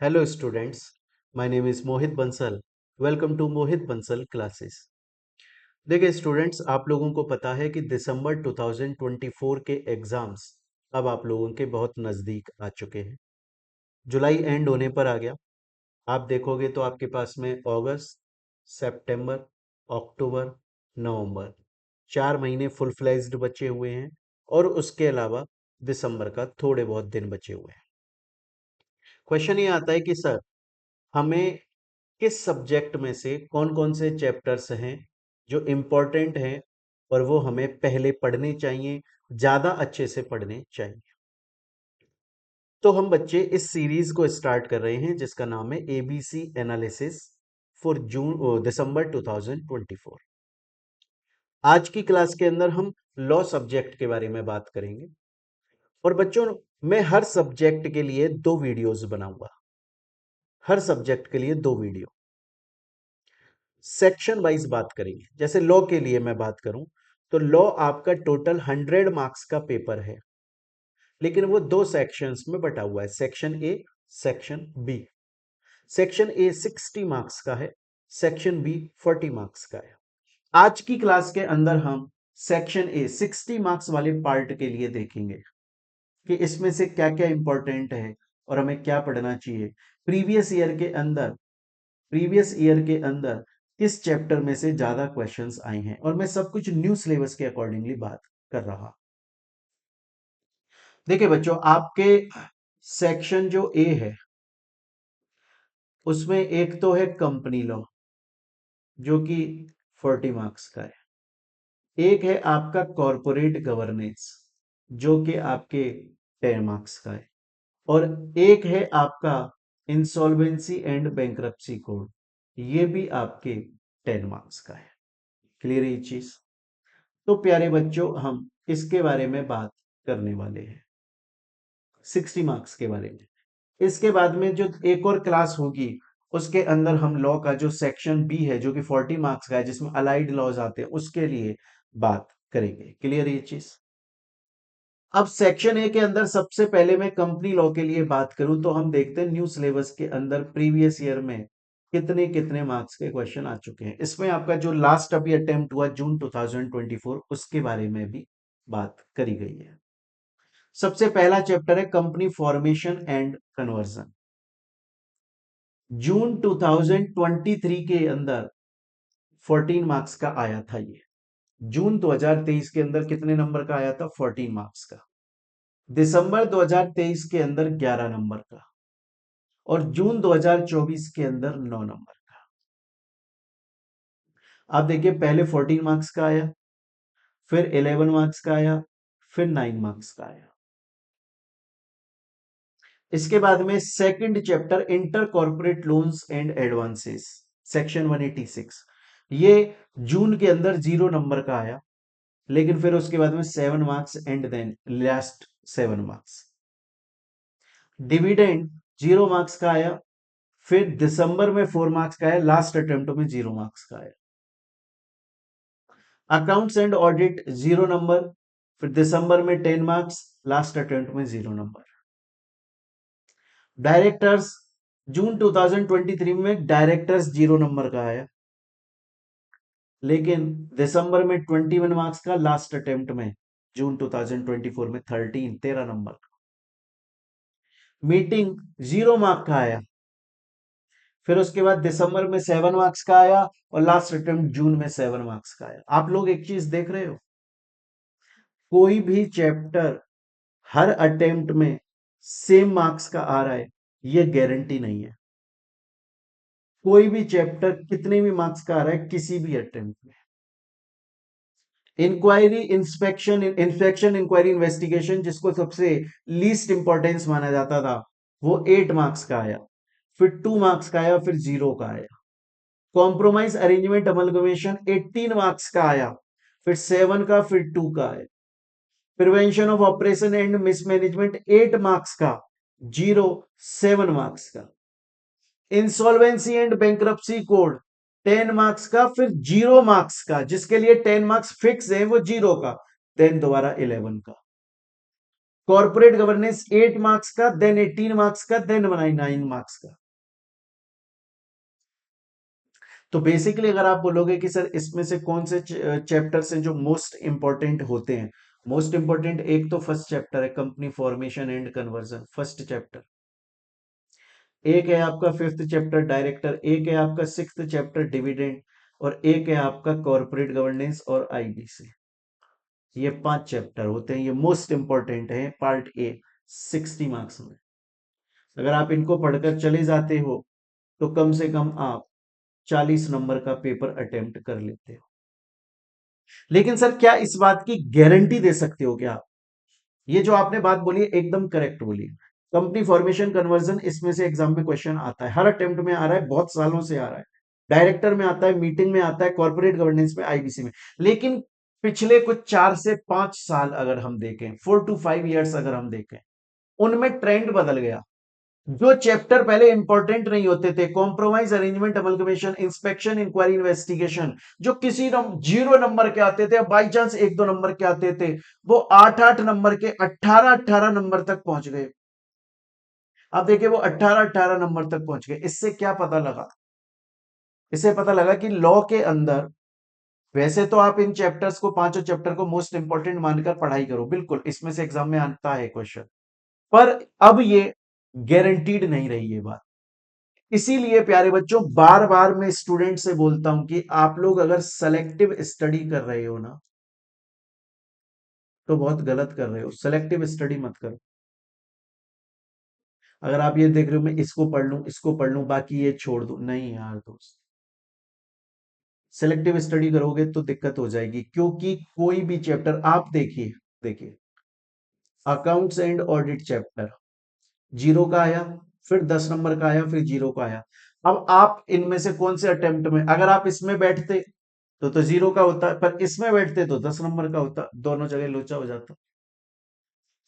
Hello students, my name is Mohit Bansal. Welcome to Mohit Bansal classes. देखिए students, आप लोगों को पता है कि दिसंबर 2024 के एग्जाम्स अब आप लोगों के बहुत नज़दीक आ चुके हैं। जुलाई एंड होने पर आ गया। आप देखोगे तो आपके पास में अगस्त, सितंबर, अक्टूबर, नवंबर 4 महीने फुल फ्लेज्ड बचे हुए हैं और उसके अलावा दिसंबर का थोड़े बहुत दिन बचे हुए हैं। क्वेश्चन ये आता है कि सर हमें किस सब्जेक्ट में से कौन कौन से चैप्टर्स हैं जो इम्पोर्टेंट हैं और वो हमें पहले पढ़ने चाहिए, ज़्यादा अच्छे से पढ़ने चाहिए। तो हम बच्चे इस सीरीज को स्टार्ट कर रहे हैं जिसका नाम है एबीसी एनालिसिस फॉर दिसंबर 2024। आज की क्लास के अंदर हम लॉ सब्जेक्ट के बारे में बात करेंगे और बच्चों मैं हर सब्जेक्ट के लिए 2 वीडियोस बनाऊंगा। हर सब्जेक्ट के लिए 2 वीडियो सेक्शन वाइज बात करेंगे। जैसे लॉ के लिए मैं बात करूं तो लॉ आपका टोटल 100 मार्क्स का पेपर है, लेकिन वो 2 सेक्शंस में बटा हुआ है, section A, section B. Section A 60 marks का है, सेक्शन बी 40 मार्क्स का है। आज की क्लास के अंदर हम सेक्शन ए 60 मार्क्स वाले पार्ट के लिए देखेंगे कि इसमें से क्या क्या इंपॉर्टेंट है और हमें क्या पढ़ना चाहिए। प्रीवियस ईयर के अंदर प्रीवियस ईयर के अंदर किस चैप्टर में से ज्यादा क्वेश्चंस आए हैं, और मैं सब कुछ न्यू सिलेबस के अकॉर्डिंगली बात कर रहा। देखिए बच्चों, आपके सेक्शन जो ए है उसमें एक तो है कंपनी लॉ जो कि 40 मार्क्स का है। एक है आपका कॉरपोरेट गवर्नेंस जो कि आपके 10 मार्क्स का है। और एक है आपका इंसॉल्वेंसी एंड बैंक्रप्सी कोड, ये भी आपके 10 मार्क्स का है। क्लियर है ये चीज? तो प्यारे बच्चों, हम इसके बारे में बात करने वाले हैं, 60 मार्क्स के बारे में। इसके बाद में जो एक और क्लास होगी उसके अंदर हम लॉ का जो सेक्शन बी है जो कि 40 मार्क्स का है, जिसमें अलाइड लॉज आते हैं, उसके लिए बात करेंगे। क्लियर है ये चीज? अब सेक्शन ए के अंदर सबसे पहले मैं कंपनी लॉ के लिए बात करूं तो हम देखते हैं न्यू सिलेबस के अंदर प्रीवियस ईयर में कितने कितने मार्क्स के क्वेश्चन आ चुके हैं। इसमें आपका जो लास्ट अभी अटेम्प्ट हुआ जून 2024, उसके बारे में भी बात करी गई है। सबसे पहला चैप्टर है कंपनी फॉर्मेशन एंड कन्वर्जन। जून 2023 के अंदर 14 मार्क्स का आया था ये। जून 2023 के अंदर कितने नंबर का आया था? 14 मार्क्स का। दिसंबर 2023 के अंदर 11 नंबर का, और जून 2024 के अंदर 9 नंबर का। आप देखिए, पहले 14 मार्क्स का आया, फिर 11 मार्क्स का आया, फिर 9 मार्क्स का आया। इसके बाद में second chapter inter corporate loans and advances, section 186, ये जून के अंदर 0 नंबर का आया, लेकिन फिर उसके बाद में 7 marks and then last 7 marks. Dividend 0 marks का आया, फिर दिसंबर में 4 मार्क्स का आया, लास्ट अटेम्प्ट में 0 मार्क्स का आया। अकाउंट्स एंड ऑडिट 0 नंबर, फिर दिसंबर में 10 मार्क्स, लास्ट अटेम्प्ट में 0 नंबर। डायरेक्टर्स जून 2023 में डायरेक्टर्स 0 नंबर का आया, लेकिन दिसंबर में 21 मार्क्स का, लास्ट अटेम्प्ट में जून 2024 में 13 नंबर का। मीटिंग 0 मार्क का आया, फिर उसके बाद दिसंबर में 7 मार्क्स का आया, और लास्ट अटेम्प्ट जून में 7 मार्क्स का आया। आप लोग एक चीज देख रहे हो, कोई भी चैप्टर हर अटेम्प्ट में सेम मार्क्स का आ रहा है ये गारंटी नहीं है। कोई भी चैप्टर कितने भी मार्क्स का आ रहा है किसी भी अटेम्प्ट में। Inquiry inspection inspection inquiry investigation, जिसको सबसे लीस्ट इंपॉर्टेंस माना जाता था, वो 8 मार्क्स का आया, फिर 2 मार्क्स का आया, फिर 0 का आया। कॉम्प्रोमाइज अरेंजमेंट अमलगमेशन 18 मार्क्स का आया, फिर 7 का, फिर 2 का आया। Prevention of operation and mismanagement 8 marks का, 0 7 मार्क्स का। Insolvency and bankruptcy code 10 marks का, फिर 0 मार्क्स का, जिसके लिए 10 मार्क्स फिक्स है वो 0 का, देन दोबारा 11 का। कॉर्पोरेट गवर्नेंस 8 मार्क्स का, देन 18 मार्क्स का, देन 9 मार्क्स का। तो बेसिकली अगर आप बोलोगे कि सर इसमें से कौन से चैप्टर्स हैं जो मोस्ट इंपॉर्टेंट होते हैं, मोस्ट इंपॉर्टेंट एक तो फर्स्ट चैप्टर है company formation and conversion, first chapter. एक है आपका फिफ्थ चैप्टर डायरेक्टर, एक है आपका सिक्स्थ चैप्टर डिविडेंड, और एक है आपका कॉर्पोरेट गवर्नेंस और आईबीसी। ये 5 चैप्टर होते हैं, ये मोस्ट इंपॉर्टेंट है पार्ट ए, 60 मार्क्स में। अगर आप इनको पढ़कर चले जाते हो तो कम से कम आप 40 नंबर का पेपर अटेम्प्ट कर लेते हो। लेकिन सर क्या इस बात की गारंटी दे सकते हो क्या आप? ये जो आपने बात बोली है एकदम करेक्ट बोली। कंपनी फॉर्मेशन कन्वर्जन इसमें से एग्जाम में क्वेश्चन आता है, हर अटेम्प्ट में आ रहा है, बहुत सालों से आ रहा है। डायरेक्टर में आता है, मीटिंग में आता है, कॉर्पोरेट गवर्नेंस में, आईबीसी में। लेकिन पिछले कुछ 4 से 5 साल अगर हम देखें, 4 to 5 years अगर हम देखें, उनमें ट्रेंड बदल गया। जो चैप्टर पहले इंपॉर्टेंट नहीं होते थे, compromise, arrangement, amalgamation, inspection, inquiry, investigation, जो किसी 0 नंबर के आते थे, बाई चांस 1-2 नंबर के आते थे, वो 8-8 नंबर के 18-18 नंबर तक पहुंच गए। अब देखिए वो 18-18 नंबर तक पहुंच गए। इससे क्या पता लगा? इससे पता लगा कि लॉ के अंदर वैसे तो आप इन चैप्टर्स को, पांचों चैप्टर को मोस्ट इंपॉर्टेंट मानकर पढ़ाई करो, बिल्कुल इसमें से एग्जाम में आता है क्वेश्चन, पर अब ये गारंटीड नहीं रही ये बात। इसीलिए प्यारे बच्चों बार बार मैं स्टूडेंट से बोलता हूं कि आप लोग अगर सेलेक्टिव स्टडी कर रहे हो ना, तो बहुत गलत कर रहे हो। सेलेक्टिव स्टडी मत करो। अगर आप ये देख रहे हो मैं इसको पढ़ लूं, इसको पढ़ लूं, बाकी ये छोड़ दूं, नहीं यार दोस्त। सेलेक्टिव स्टडी करोगे तो दिक्कत हो जाएगी, क्योंकि कोई भी चैप्टर आप देखिए, देखिए अकाउंट्स एंड ऑडिट चैप्टर 0 का आया, फिर 10 नंबर का आया, फिर 0 का आया। अब आप इनमें से कौन से अटेम्प्ट में, अगर आप इसमें बैठते तो 0 का होता, पर इसमें बैठते तो 10 नंबर का होता, दोनों जगह लोचा हो जाता।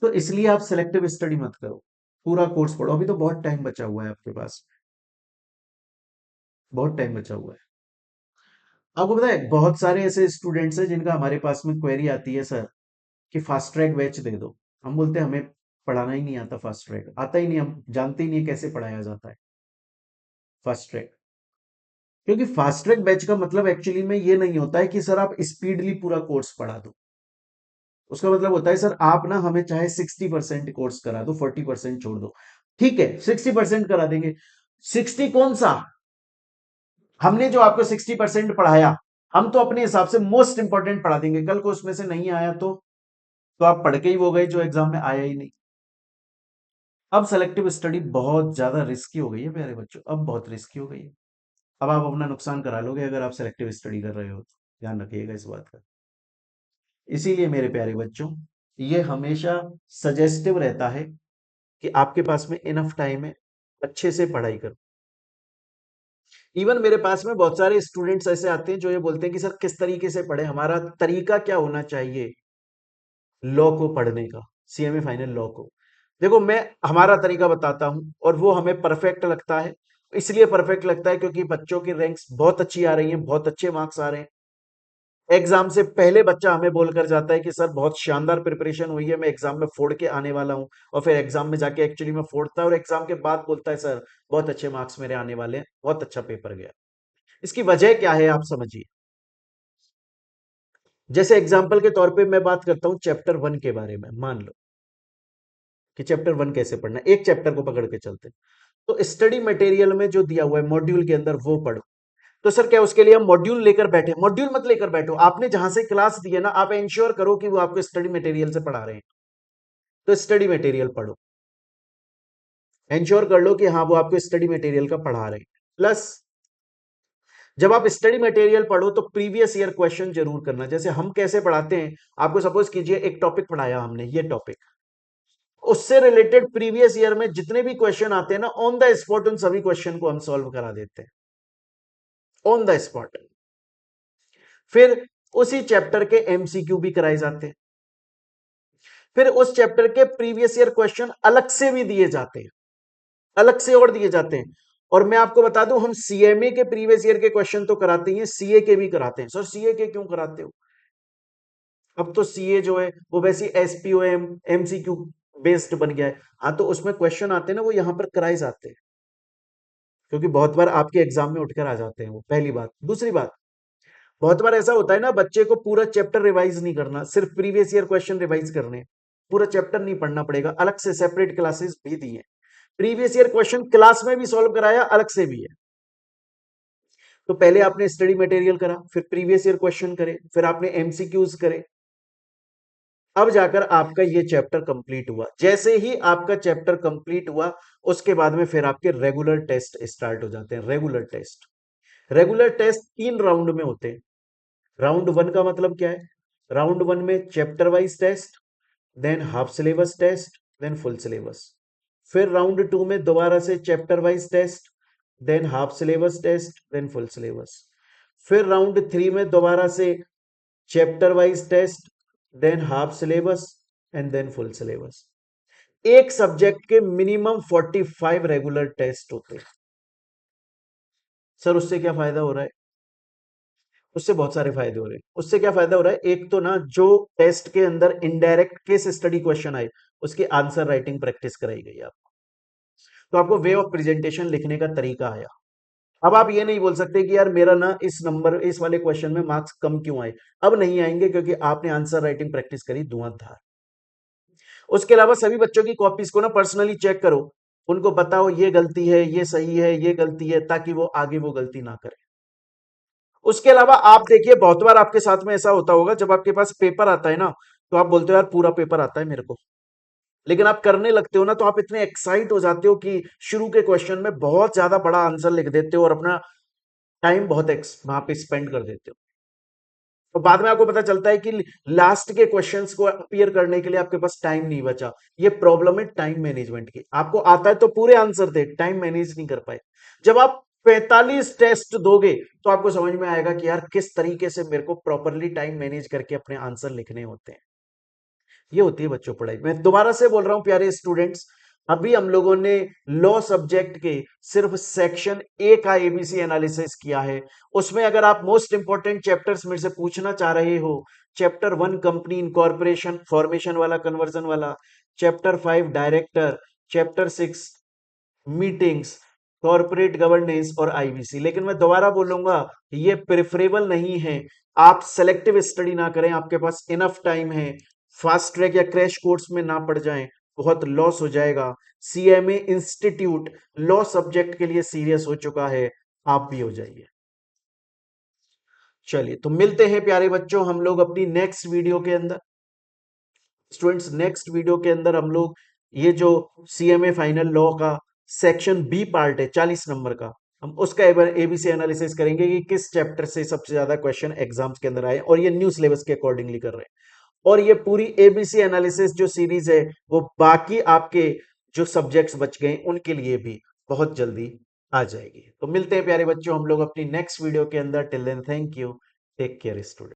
तो इसलिए आप सेलेक्टिव स्टडी मत करो, पूरा कोर्स पढ़ो। अभी तो बहुत टाइम बचा हुआ है आपके पास, बहुत टाइम बचा हुआ है। आपको पता है बहुत सारे ऐसे स्टूडेंट्स हैं जिनका हमारे पास में क्वेरी आती है, सर कि फास्ट ट्रैक बैच दे दो। हम बोलते हैं हमें पढ़ाना ही नहीं आता, फास्ट ट्रैक आता ही नहीं, हम जानते ही नहीं कैसे पढ़ाया जाता है फास्ट ट्रैक। क्योंकि फास्ट ट्रैक बैच का मतलब एक्चुअली में ये नहीं होता है कि सर आप स्पीडली पूरा कोर्स पढ़ा दो। उसका मतलब होता है सर आप ना हमें चाहे 60% कोर्स करा दो, 40% छोड़ दो, ठीक है 60% करा देंगे। 60 कौन सा, हमने जो आपको 60% पढ़ाया, हम तो अपने हिसाब से मोस्ट इंपॉर्टेंट पढ़ा देंगे। कल को उसमें से नहीं आया तो आप पढ़ के ही वो गए जो एग्जाम में आया ही नहीं। अब सेलेक्टिव स्टडी बहुत ज्यादा रिस्की हो गई है प्यारे बच्चों, अब बहुत रिस्की हो गई है। अब आप अपना नुकसान करा लोगे अगर आप सेलेक्टिव स्टडी कर रहे हो तो, ध्यान रखिएगा इस बात का। इसीलिए मेरे प्यारे बच्चों ये हमेशा सजेस्टिव रहता है कि आपके पास में इनफ टाइम है, अच्छे से पढ़ाई करो। इवन मेरे पास में बहुत सारे स्टूडेंट्स ऐसे आते हैं जो ये बोलते हैं कि सर किस तरीके से पढ़े, हमारा तरीका क्या होना चाहिए लॉ को पढ़ने का, सीएमए फाइनल लॉ को। देखो मैं हमारा तरीका बताता हूं, और वो हमें परफेक्ट लगता है। इसलिए परफेक्ट लगता है क्योंकि बच्चों की रैंक्स बहुत अच्छी आ रही हैं, बहुत अच्छे मार्क्स आ रहे हैं। एग्जाम से पहले बच्चा हमें बोलकर जाता है कि सर बहुत शानदार प्रिपरेशन हुई है, मैं एग्जाम में फोड़ के आने वाला हूं, और फिर एग्जाम में जाके एक्चुअली में फोड़ता है, और एग्जाम के बाद बोलता है सर बहुत अच्छे मार्क्स मेरे आने वाले हैं, बहुत अच्छा पेपर गया। इसकी वजह क्या है आप समझिए। जैसे एग्जाम्पल के तौर पे मैं बात करता हूं चैप्टर 1 के बारे में, मान लो कि चैप्टर 1 कैसे पढ़ना है, एक चैप्टर को पकड़ के चलते हैं। तो स्टडी मटेरियल में जो दिया हुआ है मॉड्यूल के अंदर वो पढ़ो। तो सर क्या उसके लिए हम मॉड्यूल लेकर बैठे? मॉड्यूल मत लेकर बैठो, आपने जहां से क्लास दी है ना, आप इंश्योर करो कि वो आपको स्टडी मटेरियल से पढ़ा रहे हैं। तो स्टडी मटेरियल पढ़ो, इंश्योर कर लो कि हाँ वो आपको स्टडी मटेरियल का पढ़ा रहे हैं। प्लस जब आप स्टडी मटेरियल पढ़ो तो प्रीवियस ईयर क्वेश्चन जरूर करना। जैसे हम कैसे पढ़ाते हैं, आपको सपोज कीजिए एक टॉपिक पढ़ाया हमने, ये टॉपिक, उससे रिलेटेड प्रीवियस ईयर में जितने भी क्वेश्चन आते हैं ना, ऑन द स्पॉट उन सभी क्वेश्चन को हम सॉल्व करा देते हैं ऑन द स्पॉट। फिर उसी चैप्टर के एमसीक्यू भी कराए जाते हैं, फिर उस चैप्टर के प्रीवियस ईयर क्वेश्चन अलग से भी दिए जाते हैं, अलग से और दिए जाते हैं। और मैं आपको बता दूं हम सीएमए के प्रीवियस ईयर के क्वेश्चन तो कराते ही हैं, सीए के भी कराते हैं। सर सीए के क्यों कराते हो? अब तो सीए जो है वो वैसी एसपीओएम एमसीक्यू बेस्ड बन गया है। हाँ, तो उसमें क्वेश्चन आते हैं ना, वो यहाँ पर कराए जाते हैं, क्योंकि बहुत बार आपके एग्जाम में उठकर आ जाते हैं वो, पहली बात। दूसरी बात, बहुत बार ऐसा होता है ना, बच्चे को पूरा चैप्टर रिवाइज नहीं करना, सिर्फ प्रीवियस ईयर क्वेश्चन रिवाइज करने हैं। पूरा चैप्टर नहीं पढ़ना पड़ेगा, अलग से सेपरेट क्लासेस भी दी हैं। प्रीवियस ईयर क्वेश्चन क्लास में भी सॉल्व कराया, अलग से भी है। तो पहले आपने स्टडी मटेरियल करा, फिर प्रीवियस ईयर क्वेश्चन करे, फिर आपने एमसीक्यूज करे, अब जाकर आपका ये चैप्टर कंप्लीट हुआ। जैसे ही आपका चैप्टर कंप्लीट हुआ, उसके बाद में फिर आपके रेगुलर टेस्ट स्टार्ट हो जाते हैं। रेगुलर टेस्ट 3 राउंड में होते हैं। राउंड 1 का मतलब क्या है? राउंड 1 में chapter wise test, then half syllabus test, then full syllabus. फिर राउंड 2 में दोबारा से chapter wise test, then half syllabus test, then full syllabus. फिर राउंड 3 में दोबारा से chapter wise test, then half syllabus and then full syllabus. एक subject के मिनिमम 45 रेगुलर टेस्ट होते हैं। सर उससे क्या फायदा हो रहा है? उससे बहुत सारे फायदे हो रहे हैं। उससे क्या फायदा हो रहा है? एक तो ना, जो टेस्ट के अंदर इनडायरेक्ट केस स्टडी क्वेश्चन आए, उसकी आंसर राइटिंग प्रैक्टिस कराई गई आपको। तो आपको वे ऑफ प्रेजेंटेशन लिखने का तरीका आया। अब आप ये नहीं बोल सकते कि यार मेरा ना इस वाले क्वेश्चन में मार्क्स कम क्यों आए। अब नहीं आएंगे, क्योंकि आपने आंसर राइटिंग प्रैक्टिस करी धुआंधार। उसके अलावा सभी बच्चों की कॉपीज को ना पर्सनली चेक करो, उनको बताओ ये गलती है, ये सही है, ये गलती है, ताकि वो आगे वो गलती ना करे। उसके अलावा आप देखिए, बहुत बार आपके साथ में ऐसा होता होगा, जब आपके पास पेपर आता है ना, तो आप बोलते हो यार पूरा पेपर आता है मेरे को, लेकिन आप करने लगते हो ना, तो आप इतने एक्साइट हो जाते हो कि शुरू के क्वेश्चन में बहुत ज्यादा बड़ा आंसर लिख देते हो और अपना टाइम बहुत वहां पे स्पेंड कर देते हो। तो बाद में आपको पता चलता है कि लास्ट के क्वेश्चंस को अपीयर करने के लिए आपके पास टाइम नहीं बचा। ये प्रॉब्लम है टाइम मैनेजमेंट की। आपको आता है तो पूरे आंसर थे, टाइम मैनेज नहीं कर पाए। जब आप 45 टेस्ट दोगे, तो आपको समझ में आएगा कि यार किस तरीके से मेरे को प्रॉपरली टाइम मैनेज करके अपने आंसर लिखने होते हैं। ये होती है बच्चों पढ़ाई। मैं दोबारा से बोल रहा हूं प्यारे स्टूडेंट्स, अभी हम लोगों ने लॉ सब्जेक्ट के सिर्फ सेक्शन ए का एबीसी एनालिसिस किया है। उसमें अगर आप मोस्ट इंपॉर्टेंट चैप्टर्स में से पूछना चाह रहे हो, चैप्टर 1 कंपनी इनकॉर्पोरेशन फॉर्मेशन वाला, कन्वर्जन वाला, chapter 5 director, chapter 6 meetings, corporate governance और आईबीसी। लेकिन मैं दोबारा बोलूंगा, ये प्रेफरेबल नहीं है। आप सेलेक्टिव स्टडी ना करें, आपके पास इनफ टाइम है। फास्ट ट्रैक या क्रैश कोर्स में ना पड़ जाएं, बहुत लॉस हो जाएगा। सीएमए इंस्टीट्यूट लॉ सब्जेक्ट के लिए सीरियस हो चुका है, आप भी हो जाइए। चलिए, तो मिलते हैं प्यारे बच्चों हम लोग अपनी नेक्स्ट वीडियो के अंदर। स्टूडेंट्स, नेक्स्ट वीडियो के अंदर हम लोग ये जो सीएमए फाइनल लॉ का सेक्शन बी पार्ट है 40 नंबर का, हम उसका एबीसी एनालिसिस करेंगे कि किस चैप्टर से सबसे ज्यादा क्वेश्चन एग्जाम्स के अंदर आए, और ये न्यू सिलेबस के अकॉर्डिंगली कर रहे हैं। और ये पूरी एबीसी एनालिसिस जो सीरीज है, वो बाकी आपके जो सब्जेक्ट्स बच गए उनके लिए भी बहुत जल्दी आ जाएगी। तो मिलते हैं प्यारे बच्चों हम लोग अपनी नेक्स्ट वीडियो के अंदर। Till then thank you, take care student.